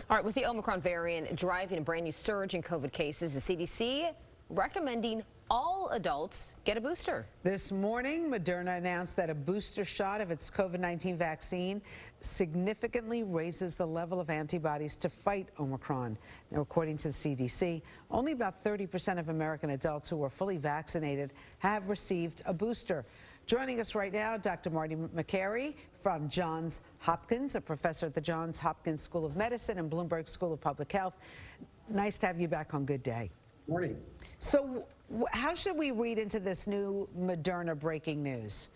All right, with the Omicron variant driving a brand new surge in COVID cases, the CDC recommending all adults get a booster. This morning, Moderna announced that a booster shot of its COVID-19 vaccine significantly raises the level of antibodies to fight Omicron. Now, according to the CDC, only about 30% of American adults who are fully vaccinated have received a booster. Joining us right now, Dr. Marty Makary from Johns Hopkins, a professor at the Johns Hopkins School of Medicine and Bloomberg School of Public Health. Nice to have you back on Good Day. Morning. So how should we read into this new Moderna breaking news?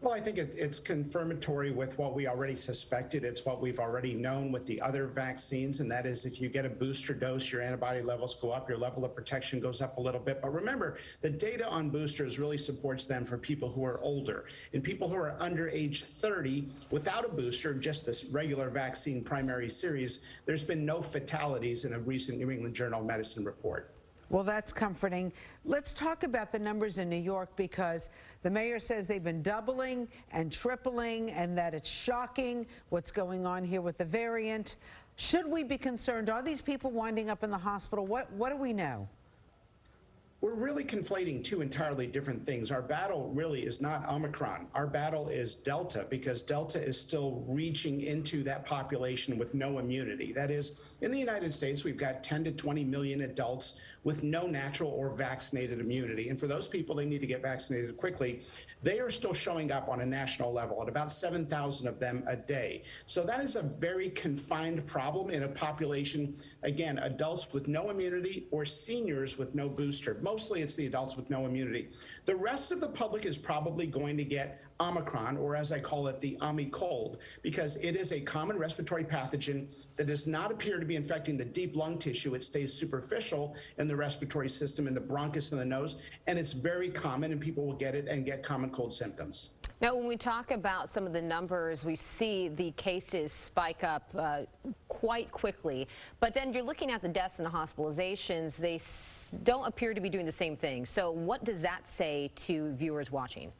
Well, I think it's confirmatory with what we already suspected. It's what we've already known with the other vaccines, and that is if you get a booster dose, your antibody levels go up, your level of protection goes up a little bit. But remember, the data on boosters really supports them for people who are older. In people who are under age 30 without a booster, just this regular vaccine primary series, there's been no fatalities in a recent New England Journal of Medicine report. Well, that's comforting. Let's talk about the numbers in New York, because the mayor says they've been doubling and tripling and that it's shocking what's going on here with the variant. Should we be concerned? Are these people winding up in the hospital? What do we know? We're really conflating two entirely different things. Our battle really is not Omicron. Our battle is Delta, because Delta is still reaching into that population with no immunity. That is, in the United States, we've got 10 to 20 million adults with no natural or vaccinated immunity. And for those people, they need to get vaccinated quickly. They are still showing up on a national level at about 7,000 of them a day. So that is a very confined problem in a population, again, adults with no immunity or seniors with no booster. Mostly it's the adults with no immunity. The rest of the public is probably going to get Omicron, or as I call it, the Omi-cold, because it is a common respiratory pathogen that does not appear to be infecting the deep lung tissue. It stays superficial in the respiratory system, in the bronchus and the nose, and it's very common, and people will get it and get common cold symptoms. Now, when we talk about some of the numbers, we see the cases spike up quite quickly, but then you're looking at the deaths and the hospitalizations. They don't appear to be doing the same thing. So what does that say to viewers watching?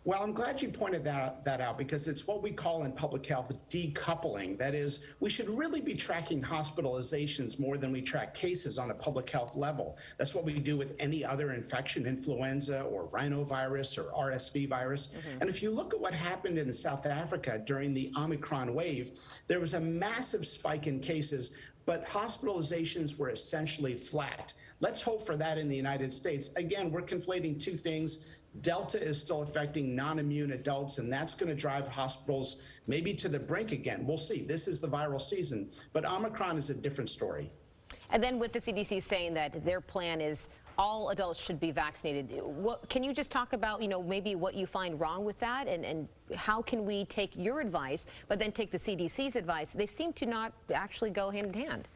Well, I'm glad you pointed that out, because it's what we call in public health decoupling. That is, we should really be tracking hospitalizations more than we track cases on a public health level. That's what we do with any other infection, influenza or rhinovirus or RSV virus. And if you look at what happened in South Africa during the Omicron wave, there was a massive spike in cases, but hospitalizations were essentially flat. Let's hope for that in the United States. Again, we're conflating two things. Delta is still affecting non-immune adults, and that's going to drive hospitals maybe to the brink again. We'll see. This is the viral season, but Omicron is a different story. And then with the CDC saying that their plan is all adults should be vaccinated, can you just talk about, maybe what you find wrong with that, and how can we take your advice, but then take the CDC's advice? They seem to not actually go hand in hand.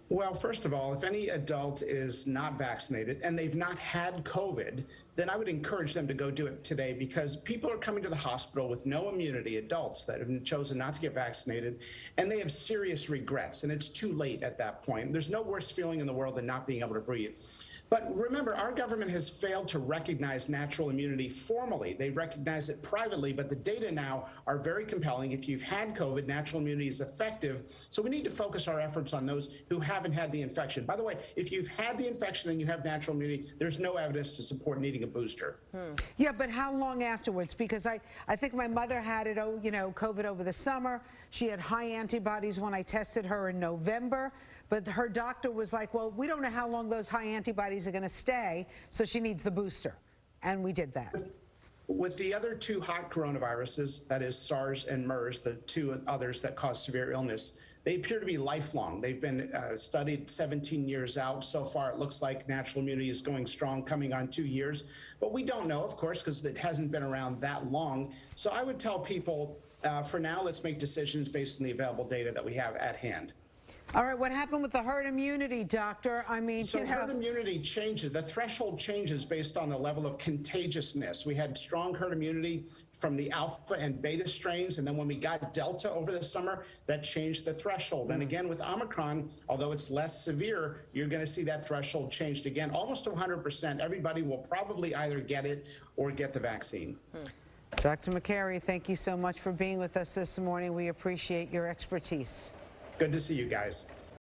Well, first of all, if any adult is not vaccinated and they've not had COVID, then I would encourage them to go do it today, because people are coming to the hospital with no immunity, adults that have chosen not to get vaccinated, and they have serious regrets, and it's too late at that point. There's no worse feeling in the world than not being able to breathe. But remember, our government has failed to recognize natural immunity formally. They recognize it privately, but the data now are very compelling. If you've had COVID, natural immunity is effective. So we need to focus our efforts on those who haven't had the infection. By the way, if you've had the infection and you have natural immunity, there's no evidence to support needing a booster. Yeah, but how long afterwards? Because I think my mother had it, COVID over the summer. She had high antibodies when I tested her in November. But her doctor was like, well, we don't know how long those high antibodies are going to stay, so she needs the booster. And we did that. With the other two hot coronaviruses, that is SARS and MERS, the two others that cause severe illness, they appear to be lifelong. They've been studied 17 years out. So far, it looks like natural immunity is going strong, coming on 2 years. But we don't know, of course, because it hasn't been around that long. So I would tell people, for now, let's make decisions based on the available data that we have at hand. All right, what happened with the herd immunity, doctor? I mean, so herd immunity changes. The threshold changes based on the level of contagiousness. We had strong herd immunity from the alpha and beta strains, and then when we got Delta over the summer, that changed the threshold. And again, with Omicron, although it's less severe, you're going to see that threshold changed again, almost to 100%. Everybody will probably either get it or get the vaccine. Dr. Makary, thank you so much for being with us this morning. We appreciate your expertise. Good to see you guys.